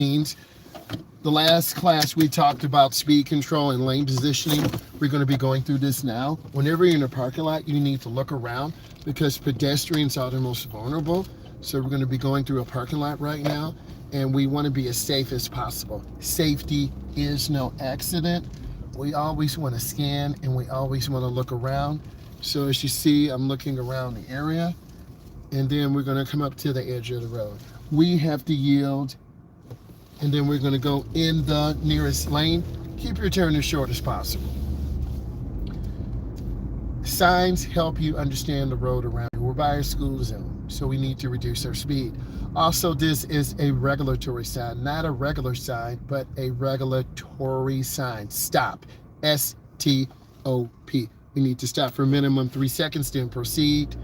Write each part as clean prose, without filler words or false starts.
means. The last class we talked about speed control and lane positioning. We're going to be going through this now. Whenever you're in a parking lot, you need to look around because pedestrians are the most vulnerable. So we're going to be going through a parking lot right now, and we want to be as safe as possible. Safety is no accident. We always want to scan and we always want to look around. So as you see, I'm looking around the area, and then we're going to come up to the edge of the road. We have to yield, and then we're going to go in the nearest lane. Keep your turn as short as possible. Signs help you understand the road around you. We're by a school zone, so we need to reduce our speed. Also, this is a regulatory sign, not a regular sign, but a regulatory sign. Stop. S-T-O-P. We need to stop for a minimum 3 seconds, then proceed.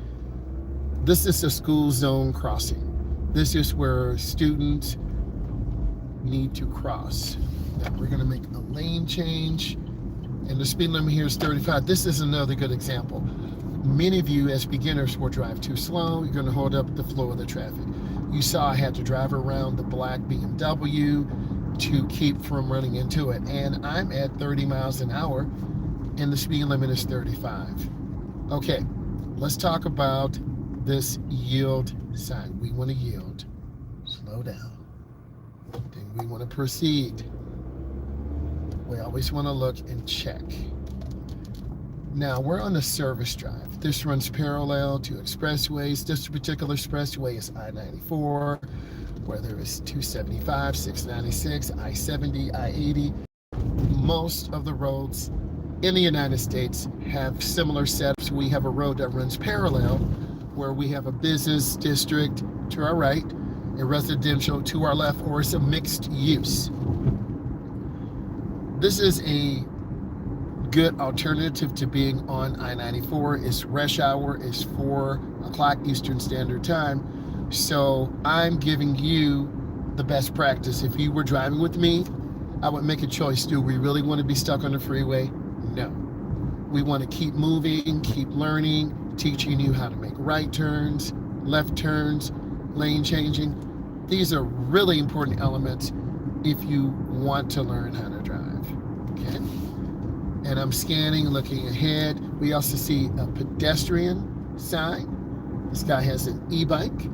This is a school zone crossing. This is where students need to cross. Now we're going to make a lane change, and the speed limit here is 35. This is another good example. Many of you as beginners will drive too slow. You're going to hold up the flow of the traffic. You saw I had to drive around the black BMW to keep from running into it, and I'm at 30 miles an hour and the speed limit is 35. Okay, let's talk about this yield sign. We want to yield. Slow down. Then we want to proceed. We always want to look and check. Now we're on a service drive. This runs parallel to expressways. This particular expressway is I-94, whether it's 275, 696, I-70, I-80. Most of the roads in the United States have similar setups. We have a road that runs parallel, where we have a business district to our right, a residential to our left, or it's a mixed use. This is a good alternative to being on I-94. It's rush hour, it's 4 o'clock Eastern Standard Time. So I'm giving you the best practice. If you were driving with me, I would make a choice. Do we really want to be stuck on the freeway? No. We want to keep moving, keep learning, teaching you how to make right turns, left turns, lane changing. These are really important elements if you want to learn how to drive. Okay? And I'm scanning, looking ahead. We also see a pedestrian sign. This guy has an e-bike,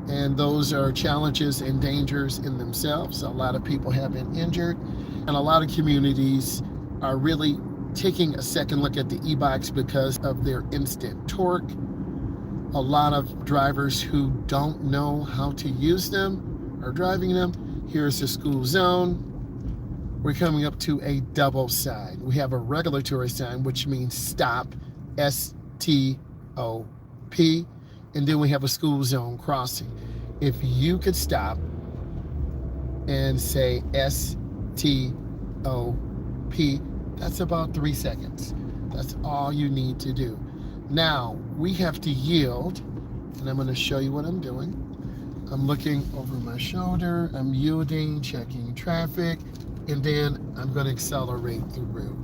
and those are challenges and dangers in themselves. A lot of people have been injured, and a lot of communities are really taking a second look at the e-bikes because of their instant torque. A lot of drivers who don't know how to use them are driving them. Here's the school zone. We're coming up to a double sign. We have a regulatory sign, which means stop, S-T-O-P, and then we have a school zone crossing. If you could stop and say S-T-O-P, that's about 3 seconds. That's all you need to do. Now, we have to yield, and I'm going to show you what I'm doing. I'm looking over my shoulder, I'm yielding, checking traffic, and then I'm going to accelerate through.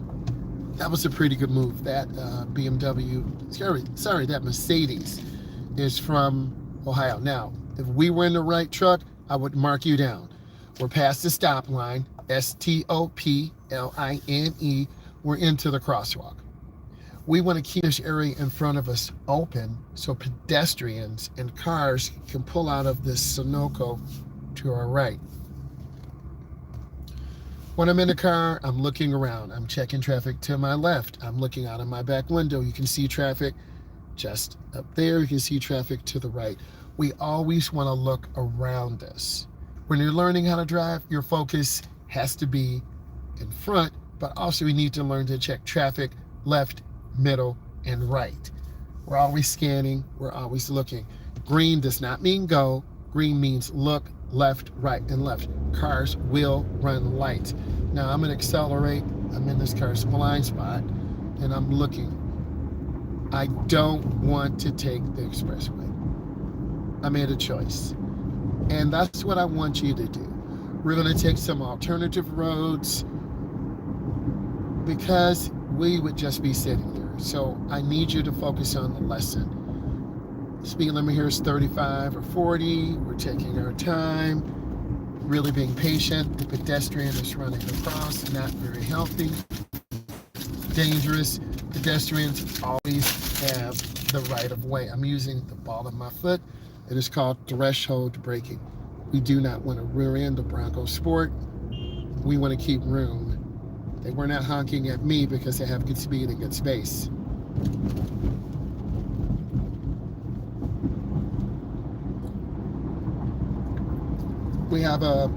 That was a pretty good move. That BMW, sorry, that Mercedes is from Ohio. Now, if we were in the right truck, I would mark you down. We're past the stop line, S-T-O-P-L-I-N-E. We're into the crosswalk. We want to keep this area in front of us open so pedestrians and cars can pull out of this Sunoco to our right. When I'm in the car, I'm looking around. I'm checking traffic to my left. I'm looking out of my back window. You can see traffic just up there. You can see traffic to the right. We always want to look around us. When you're learning how to drive, your focus has to be in front, but also we need to learn to check traffic left, middle, and right. We're always scanning. We're always looking. Green does not mean go. Green means look, left, right, and left. Cars will run lights. Now I'm going to accelerate. I'm in this car's blind spot, and I'm looking. I don't want to take the expressway. I made a choice, and that's what I want you to do. We're going to take some alternative roads because we would just be sitting there. So I need you to focus on the lesson. Speed limit here is 35 or 40. We're taking our time. really being patient. The pedestrian is running across, not very healthy, dangerous. Pedestrians always have the right of way. I'm using the ball of my foot. It is called threshold braking. We do not want to rear end the Bronco Sport. We want to keep room. They were not honking at me because they have good speed and good space. We have a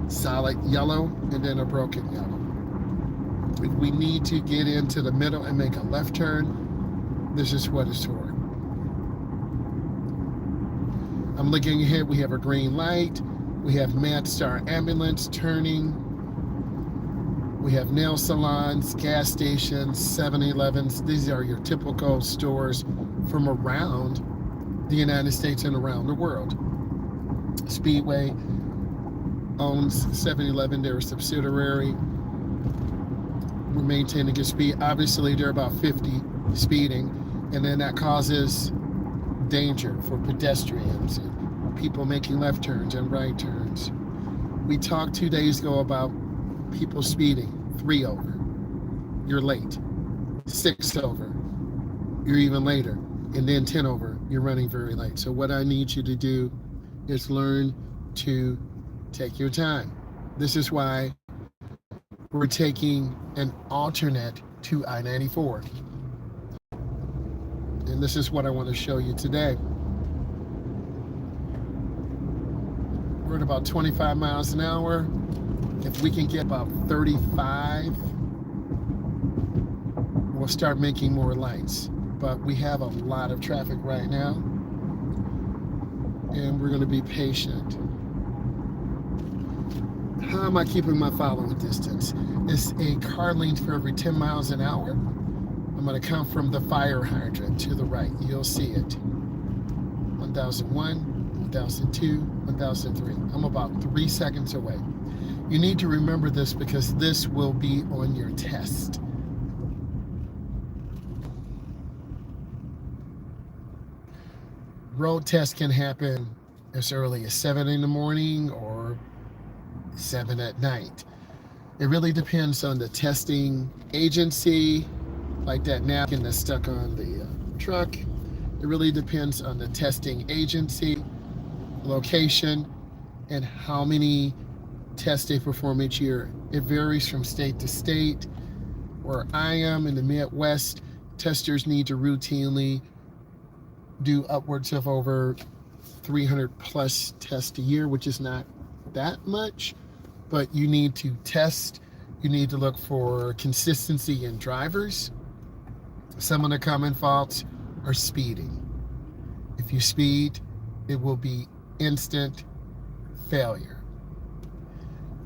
solid yellow and then a broken yellow. We need to get into the middle and make a left turn. This is what it's for. I'm looking ahead. We have a green light. We have Mad Star Ambulance turning. We have nail salons, gas stations, 7-Elevens. These are your typical stores from around the United States and around the world. Speedway owns 7-Eleven, they're a subsidiary. We're maintaining good speed. Obviously, they're about 50 speeding, and then that causes danger for pedestrians and people making left turns and right turns. We talked 2 days ago about people speeding. 3 over, you're late. 6 over, you're even later. And then 10 over, you're running very late. So what I need you to do is learn to take your time. This is why we're taking an alternate to I-94. And this is what I want to show you today. We're at about 25 miles an hour. If we can get about 35, we'll start making more lights. But we have a lot of traffic right now, and we're going to be patient. How am I keeping my following distance? It's a car length for every 10 miles an hour. I'm going to count from the fire hydrant to the right. You'll see it. 1001, 1002, 1003. I'm about 3 seconds away. You need to remember this because this will be on your test. Road test can happen as early as 7 in the morning or 7 at night. It really depends on the testing agency, like that napkin that's stuck on the truck. It really depends on the testing agency, location, and how many tests they perform each year. It varies from state to state. Where I am in the Midwest, testers need to routinely do upwards of over 300 plus tests a year, which is not that much, but you need to test. You need to look for consistency in drivers. Some of the common faults are speeding. If you speed, it will be instant failure.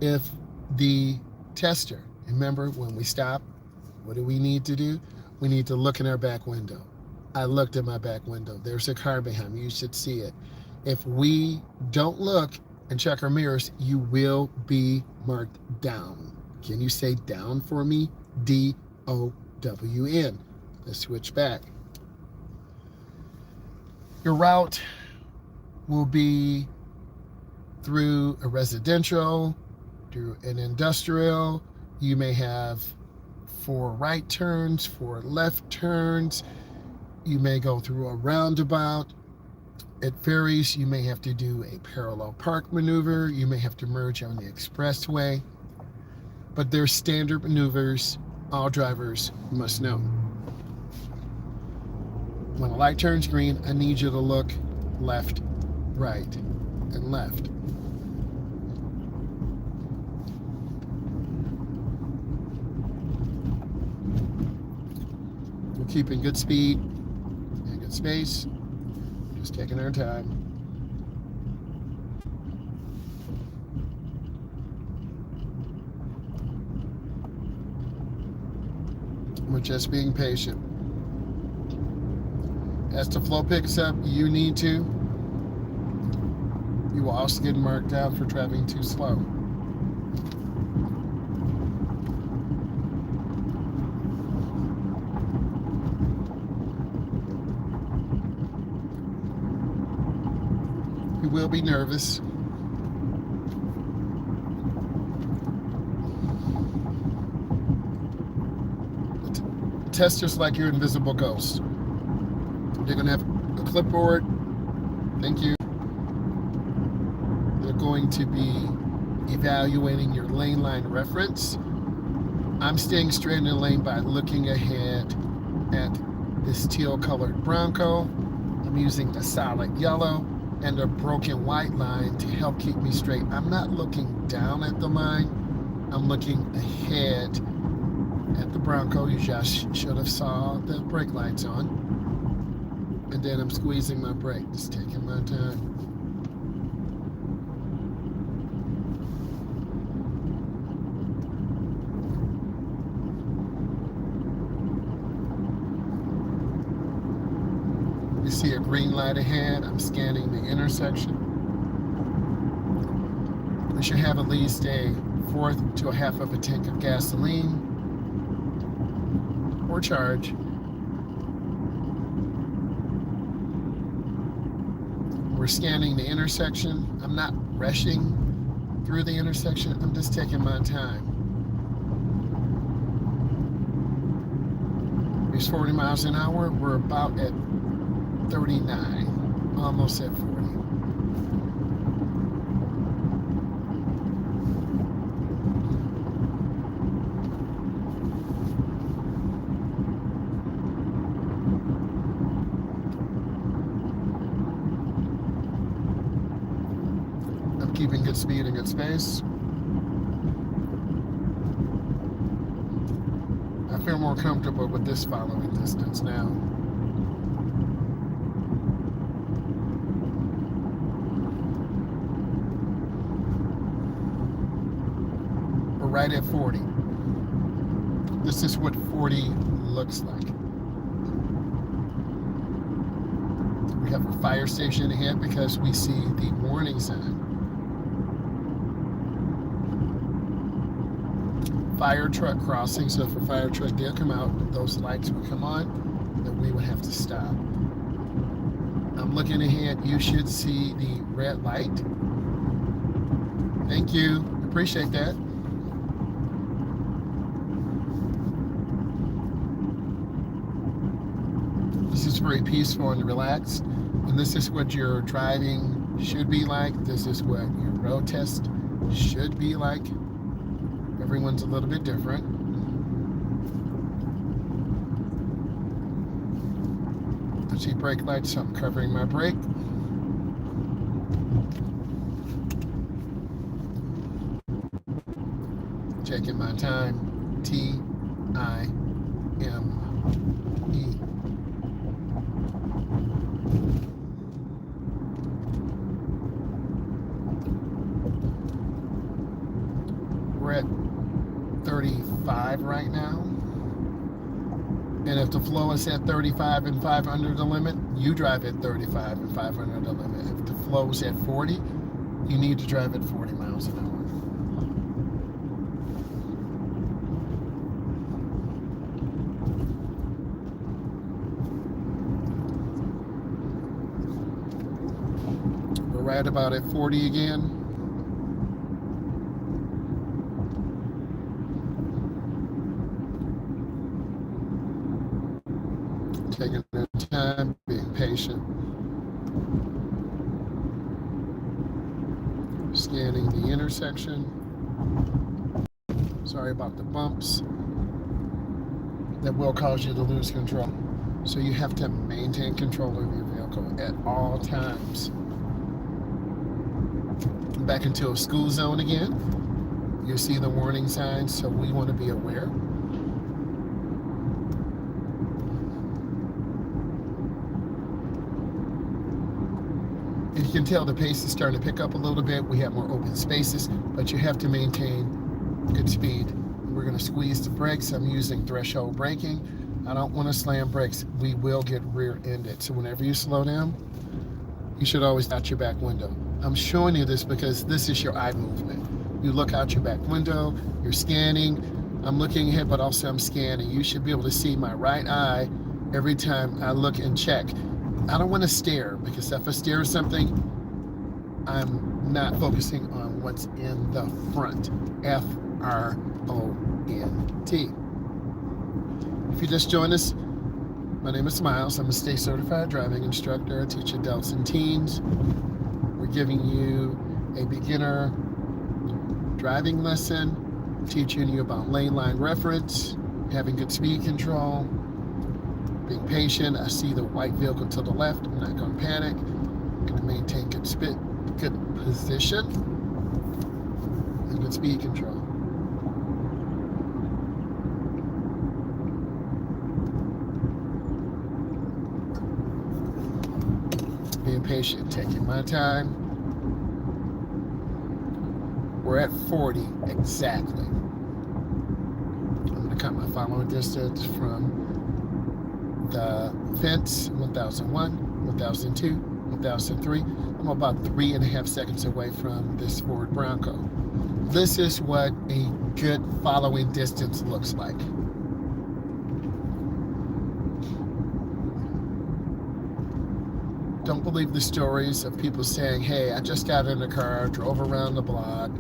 If the tester, remember when we stop, what do we need to do? We need to look in our back window. I looked in my back window. There's a car behind me. You should see it. If we don't look and check our mirrors, you will be marked down. Can you say down for me? D-O-W-N. Let's switch back. Your route will be through a residential, through an industrial. You may have 4 right turns, 4 left turns. You may go through a roundabout. It varies. You may have to do a parallel park maneuver. You may have to merge on the expressway. But there's standard maneuvers all drivers must know. When a light turns green, I need you to look left, right, and left. We're keeping good speed and good space, just taking our time. We're just being patient. As the flow picks up, you need to. You will also get marked down for traveling too slow. You will be nervous. test just like your invisible ghost. You're going to have a clipboard. Thank you. They're going to be evaluating your lane line reference. I'm staying straight in the lane by looking ahead at this teal colored Bronco. I'm using a solid yellow and a broken white line to help keep me straight. I'm not looking down at the line. I'm looking ahead at the Bronco. You just should have saw the brake lights on. And then I'm squeezing my brake, just taking my time. You see a green light ahead. I'm scanning the intersection. We should have at least a fourth to a half of a tank of gasoline or charge. We're scanning the intersection. I'm not rushing through the intersection. I'm just taking my time. It's 40 miles an hour. We're about at 39, almost at 40. I'm keeping good speed and good space. I feel more comfortable with this following distance now. Right at 40. This is what 40 looks like. We have a fire station ahead because we see the warning sign. Fire truck crossing, so if a fire truck did come out, those lights would come on, then we would have to stop. I'm looking ahead. You should see the red light. Thank you. Appreciate that. This is very peaceful and relaxed, and this is what your driving should be like. This is what your road test should be like. Everyone's a little bit different. I see brake lights, so I'm covering my brake. Taking my time. T-I-M-E. We're at 35 right now. And if the flow is at 35 and 5 under the limit, you drive at 35 and 5 under the limit. If the flow is at 40, you need to drive at 40 miles an hour. We're right about at 40 again. Taking their time, being patient. Scanning the intersection. Sorry about the bumps. That will cause you to lose control. So you have to maintain control of your vehicle at all times. Back into a school zone again. You see the warning signs, so we want to be aware. You can tell the pace is starting to pick up a little bit. We have more open spaces, but you have to maintain good speed. We're going to squeeze the brakes. I'm using threshold braking. I don't want to slam brakes. We will get rear-ended. So whenever you slow down, you should always out your back window. I'm showing you this because this is your eye movement. You look out your back window, you're scanning. I'm looking ahead, but also I'm scanning. You should be able to see my right eye every time I look and check. I don't want to stare, because if I stare at something, I'm not focusing on what's in the front. F-R-O-N-T. If you just joined us, my name is Myles. I'm a state certified driving instructor. I teach adults and teens. We're giving you a beginner driving lesson, teaching you about lane line reference, having good speed control, being patient. I see the white vehicle to the left. I'm not going to panic. I'm going to maintain good position and good speed control. Being patient, taking my time. We're at 40 exactly. I'm going to cut my following distance from the fence, 1001, 1002, 1003. I'm about 3.5 seconds away from this Ford Bronco. This is what a good following distance looks like. Don't believe the stories of people saying, hey, I just got in the car, drove around the block,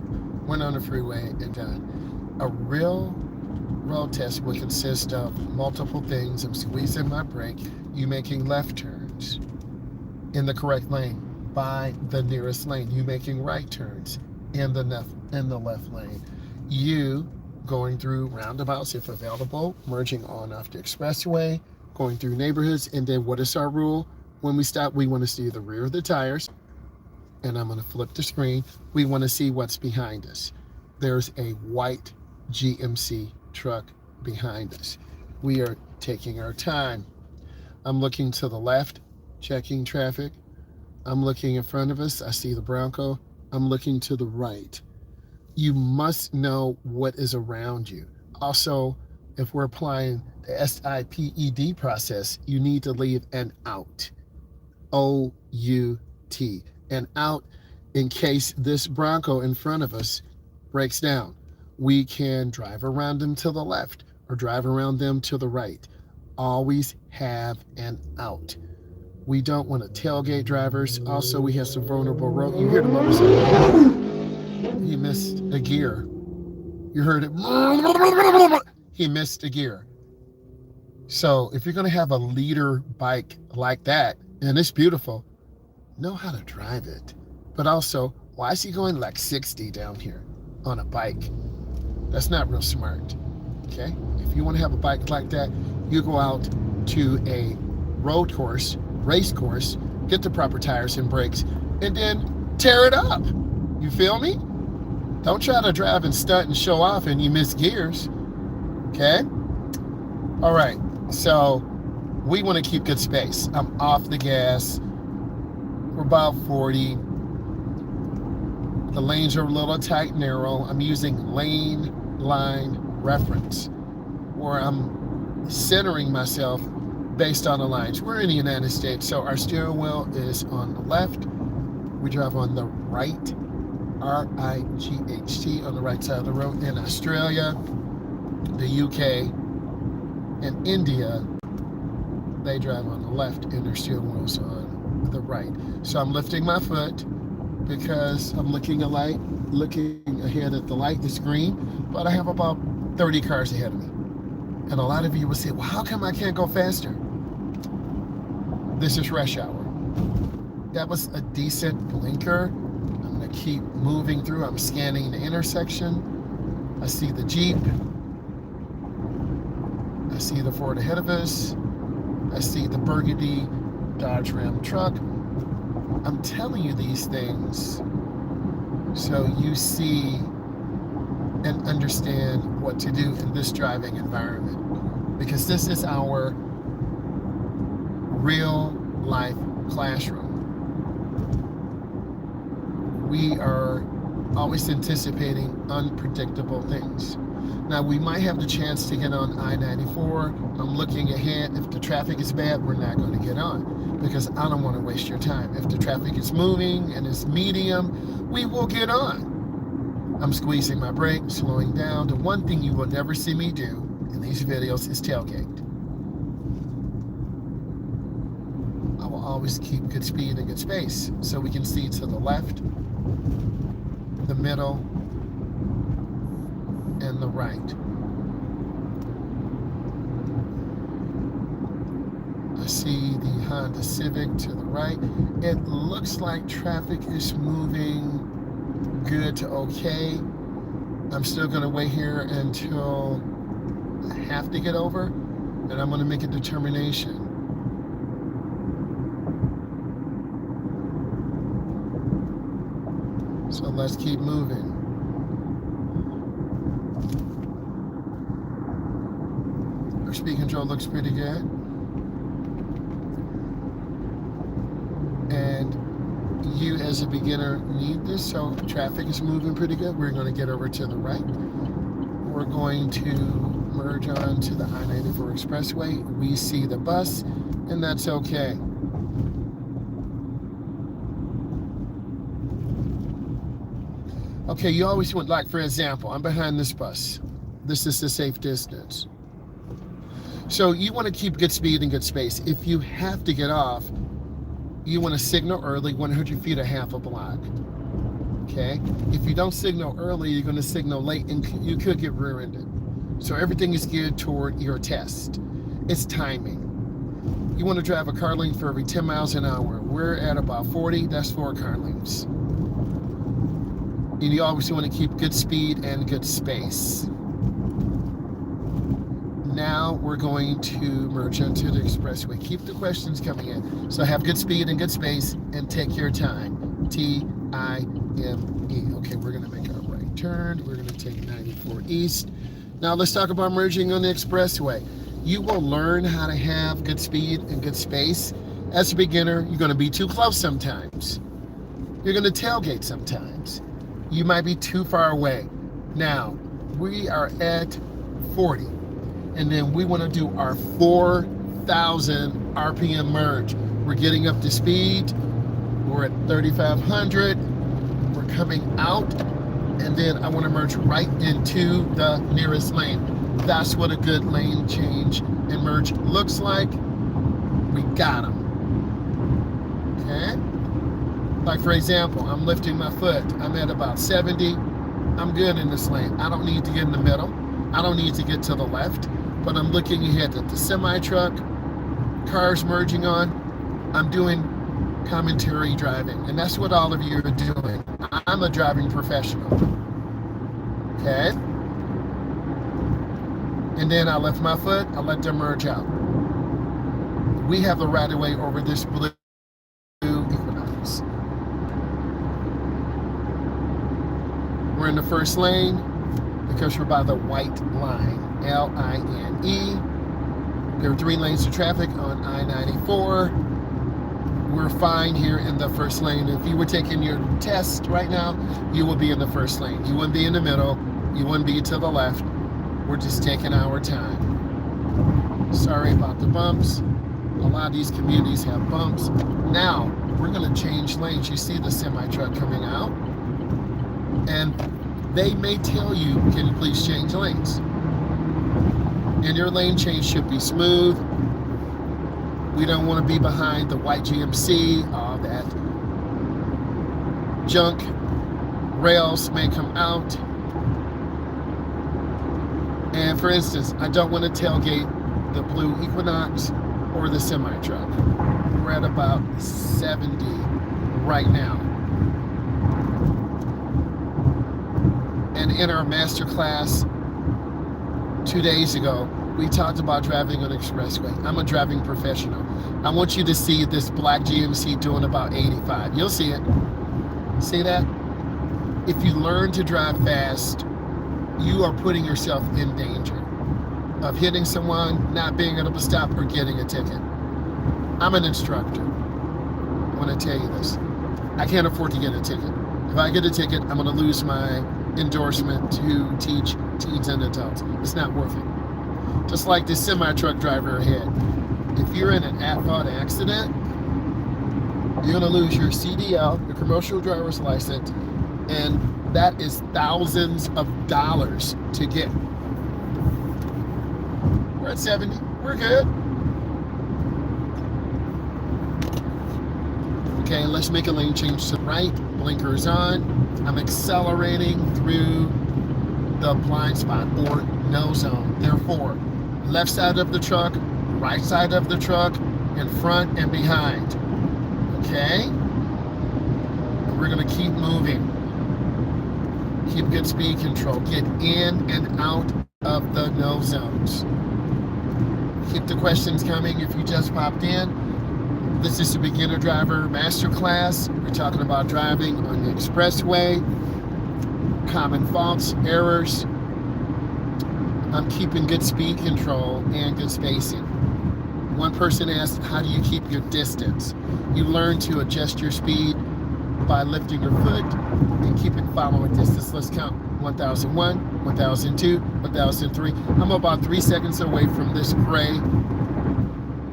went on the freeway, and done. A real road test will consist of multiple things. I'm squeezing my brake, you making left turns in the correct lane by the nearest lane, you making right turns in the left lane, you going through roundabouts if available, merging on off the expressway, going through neighborhoods. And then what is our rule? When we stop, we want to see the rear of the tires, and I'm going to flip the screen. We want to see what's behind us. There's a white GMC truck behind us. We are taking our time. I'm looking to the left, checking traffic. I'm looking in front of us. I see the Bronco. I'm looking to the right. You must know what is around you. Also, if we're applying the SIPED process, you need to leave an out. O-U-T, and out in case this Bronco in front of us breaks down. We can drive around them to the left or drive around them to the right. Always have an out. We don't want to tailgate drivers. Also, we have some vulnerable road. You hear the motorcycle. He missed a gear. You heard it. He missed a gear. So if you're going to have a leader bike like that, and it's beautiful, know how to drive it. But also, why is he going like 60 down here on a bike? That's not real smart, okay? If you want to have a bike like that, you go out to a road course, race course, get the proper tires and brakes, and then tear it up. You feel me? Don't try to drive and stunt and show off and you miss gears, okay? All right, so we want to keep good space. I'm off the gas. We're about 40. The lanes are a little tight, narrow. I'm using lane line reference, where I'm centering myself based on the lines. We're in the United States, so our steering wheel is on the left. We drive on the right, R-I-G-H-T, on the right side of the road. In Australia, the UK, and India, they drive on the left and their steering wheel's on the right. So I'm lifting my foot because I'm looking ahead at the light. It's green, but I have about 30 cars ahead of me. And a lot of you will say, well, how come I can't go faster? This is rush hour. That was a decent blinker. I'm gonna keep moving through. I'm scanning the intersection. I see the Jeep. I see the Ford ahead of us. I see the burgundy Dodge Ram truck. I'm telling you these things so you see and understand what to do in this driving environment, because this is our real life classroom. We are always anticipating unpredictable things. Now, we might have the chance to get on I-94. I'm looking ahead. If the traffic is bad, we're not going to get on because I don't want to waste your time. If the traffic is moving and it's medium, we will get on. I'm squeezing my brake, slowing down. The one thing you will never see me do in these videos is tailgate. I will always keep good speed and good space so we can see to the left, the middle, and the right. I see the Honda Civic to the right. It looks like traffic is moving good to okay. I'm still going to wait here until I have to get over, and I'm going to make a determination. So let's keep moving. Our speed control looks pretty good. And you as a beginner need this, so traffic is moving pretty good. We're going to get over to the right. We're going to merge on to the I-94 Expressway. We see the bus, and that's okay. Okay, you always want, like for example, I'm behind this bus. This is the safe distance. So you want to keep good speed and good space. If you have to get off, you want to signal early, 100 feet or half a block. Okay? If you don't signal early, you're going to signal late and you could get rear-ended. So everything is geared toward your test. It's timing. You want to drive a car lane for every 10 miles an hour. We're at about 40, that's 4 car lanes. And you always want to keep good speed and good space. Now we're going to merge into the expressway. Keep the questions coming in. So have good speed and good space and take your time. T-I-M-E. Okay, we're going to make our right turn. We're going to take 94 East. Now let's talk about merging on the expressway. You will learn how to have good speed and good space. As a beginner, you're going to be too close sometimes. You're going to tailgate sometimes. You might be too far away. Now, we are at 40. And then we want to do our 4,000 RPM merge. We're getting up to speed. We're at 3,500. We're coming out. And then I want to merge right into the nearest lane. That's what a good lane change and merge looks like. We got them. Okay? Like for example, I'm lifting my foot. I'm at about 70. I'm good in this lane. I don't need to get in the middle. I don't need to get to the left. But I'm looking ahead at the semi-truck, cars merging on. I'm doing commentary driving, and that's what all of you are doing. I'm a driving professional, okay? And then I lift my foot, I let them merge out. We have the right of way over this blue Equinox. We're in the first lane because we're by the white line. L-I-N-E. There are 3 lanes of traffic on I-94. We're fine here in the first lane. If you were taking your test right now, you will be in the first lane. You wouldn't be in the middle. You wouldn't be to the left. We're just taking our time. Sorry about the bumps. A lot of these communities have bumps. Now, we're going to change lanes. You see the semi-truck coming out. And they may tell you, can you please change lanes? And your lane change should be smooth. We don't want to be behind the white GMC, all that junk. Rails may come out. And for instance, I don't want to tailgate the blue Equinox or the semi-truck. We're at about 70 right now. And in our master class 2 days ago, we talked about driving on the expressway. I'm a driving professional. I want you to see this black GMC doing about 85. You'll see it. See that? If you learn to drive fast, you are putting yourself in danger of hitting someone, not being able to stop, or getting a ticket. I'm an instructor. I want to tell you this. I can't afford to get a ticket. If I get a ticket, I'm going to lose my endorsement to teach teens and adults. It's not worth it. Just like this semi-truck driver ahead. If you're in an at-fault accident, you're going to lose your CDL, your commercial driver's license, and that is thousands of dollars to get. We're at 70. We're good. Okay, let's make a lane change to the right. Blinkers on. I'm accelerating through the blind spot or no zone. Therefore, left side of the truck, right side of the truck, in front and behind. Okay? We're gonna keep moving. Keep good speed control. Get in and out of the no zones. Keep the questions coming if you just popped in. This is the Beginner Driver Masterclass. We're talking about driving on the expressway, common faults, errors. I'm keeping good speed control and good spacing. One person asked, how do you keep your distance? You learn to adjust your speed by lifting your foot and keep it following distance. Let's count. 1001, 1002, 1003. I'm about 3 seconds away from this gray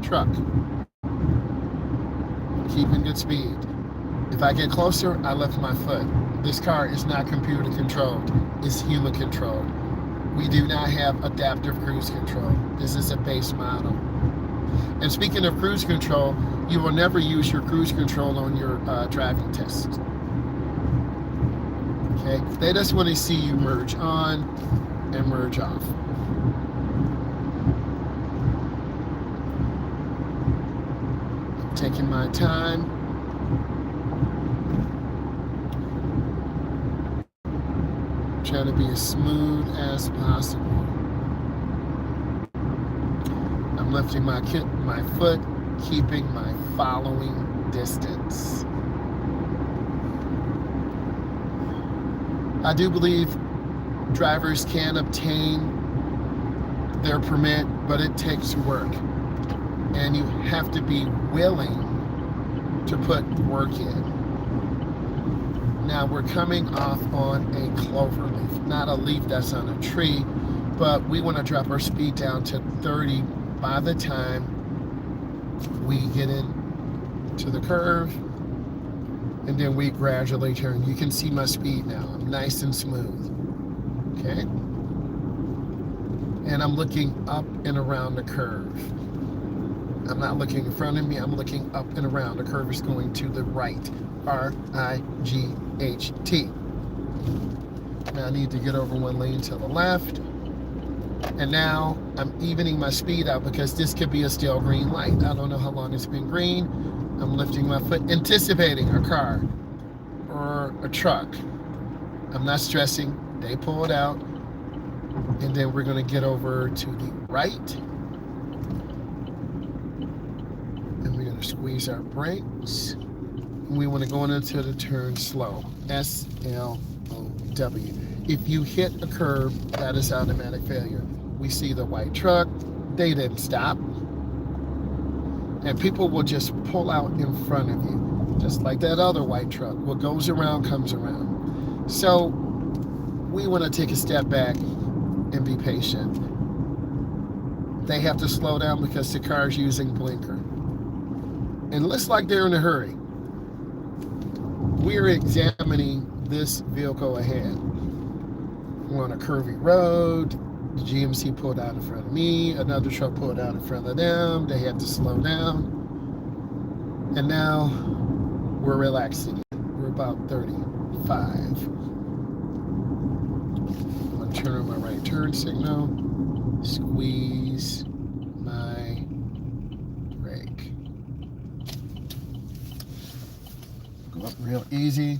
truck. Keeping good speed. If I get closer, I lift my foot. This car is not computer controlled, it's human controlled. We do not have adaptive cruise control. This is a base model. And speaking of cruise control, you will never use your cruise control on your driving test. Okay, they just want to see you merge on and merge off. I'm taking my time. Trying to be as smooth as possible. I'm lifting my foot, keeping my following distance. I do believe drivers can obtain their permit, but it takes work. And you have to be willing to put work in. Now we're coming off on a clover leaf, not a leaf that's on a tree, but we want to drop our speed down to 30 by the time we get into the curve, and then we gradually turn. You can see my speed now. I'm nice and smooth. Okay? And I'm looking up and around the curve. I'm not looking in front of me, I'm looking up and around. The curve is going to the right. R-I-G-H-T. Now I need to get over one lane to the left. And now I'm evening my speed out because this could be a still green light. I don't know how long it's been green. I'm lifting my foot, anticipating a car or a truck. I'm not stressing. They pull it out. And then we're going to get over to the right. And we're going to squeeze our brakes. We want to go into the turn slow. S-L-O-W. If you hit a curb, that is automatic failure. We see the white truck. They didn't stop. And people will just pull out in front of you. Just like that other white truck. What goes around comes around. So we want to take a step back and be patient. They have to slow down because the car is using blinker. And it looks like they're in a hurry. We're examining this vehicle ahead. We're on a curvy road. The GMC pulled out in front of me. Another truck pulled out in front of them. They had to slow down. And now we're relaxing. We're about 35. I'm going to turn on my right turn signal. Squeeze my brake. Go up real easy.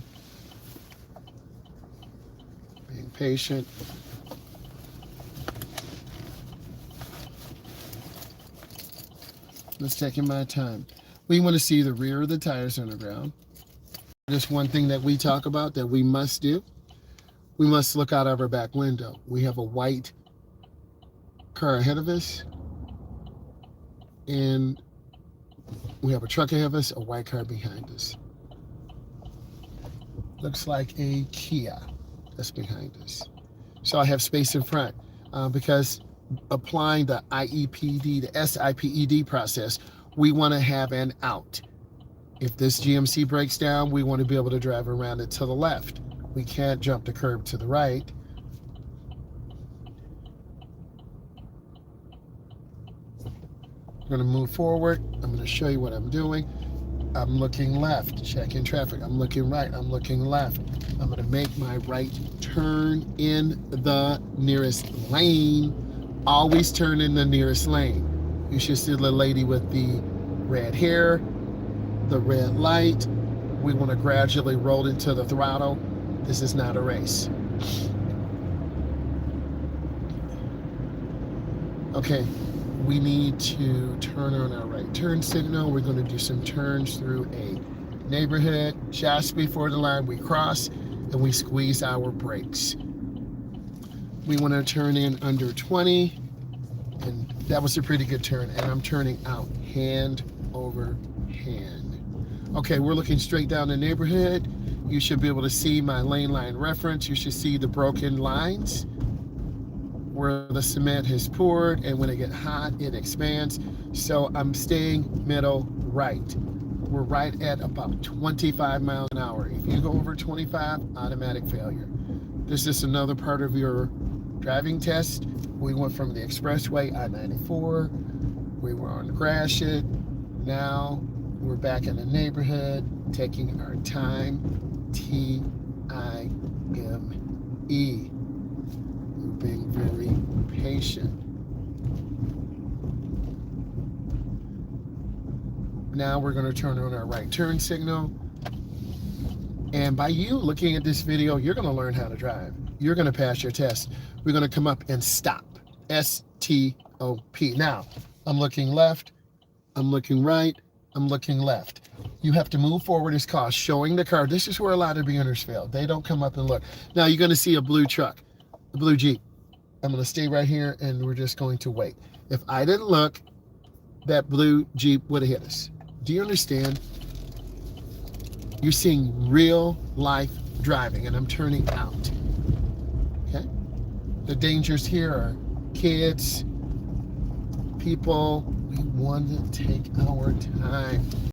Being patient. Just taking my time. We want to see the rear of the tires on the ground. Just one thing that we talk about that we must do. We must look out of our back window. We have a white car ahead of us. And we have a truck ahead of us, a white car behind us. Looks like a Kia that's behind us. So I have space in front because applying the IEPD, the SIPED process, we want to have an out. If this GMC breaks down, we want to be able to drive around it to the left. We can't jump the curb to the right. I'm going to move forward. I'm going to show you what I'm doing. I'm looking left, checking traffic. I'm looking right, I'm looking left. I'm going to make my right turn in the nearest lane. Always turn in the nearest lane. You should see the lady with the red here, the red light. We want to gradually roll into the throttle. This is not a race. Okay, we need to turn on our right turn signal. We're going to do some turns through a neighborhood. Just before the line we cross, and we squeeze our brakes. We want to turn in under 20, and that was a pretty good turn, and I'm turning out hand over hand. Okay, we're looking straight down the neighborhood. You should be able to see my lane line reference. You should see the broken lines where the cement has poured, and when it gets hot, it expands. So I'm staying middle right. We're right at about 25 miles an hour. If you go over 25, automatic failure. This is another part of your driving test. We went from the expressway, I-94. We were on Gratiot. Now we're back in the neighborhood, taking our time. T-I-M-E. We're being very patient. Now we're going to turn on our right turn signal. And by you looking at this video, you're going to learn how to drive. You're going to pass your test. We're going to come up and stop. S-T-O-P. Now, I'm looking left. I'm looking right. I'm looking left. You have to move forward as caution, showing the car. This is where a lot of beginners fail. They don't come up and look. Now, you're going to see a blue truck, a blue Jeep. I'm going to stay right here, and we're just going to wait. If I didn't look, that blue Jeep would have hit us. Do you understand? You're seeing real life driving, and I'm turning out. Okay? The dangers here are kids, people. We want to take our time.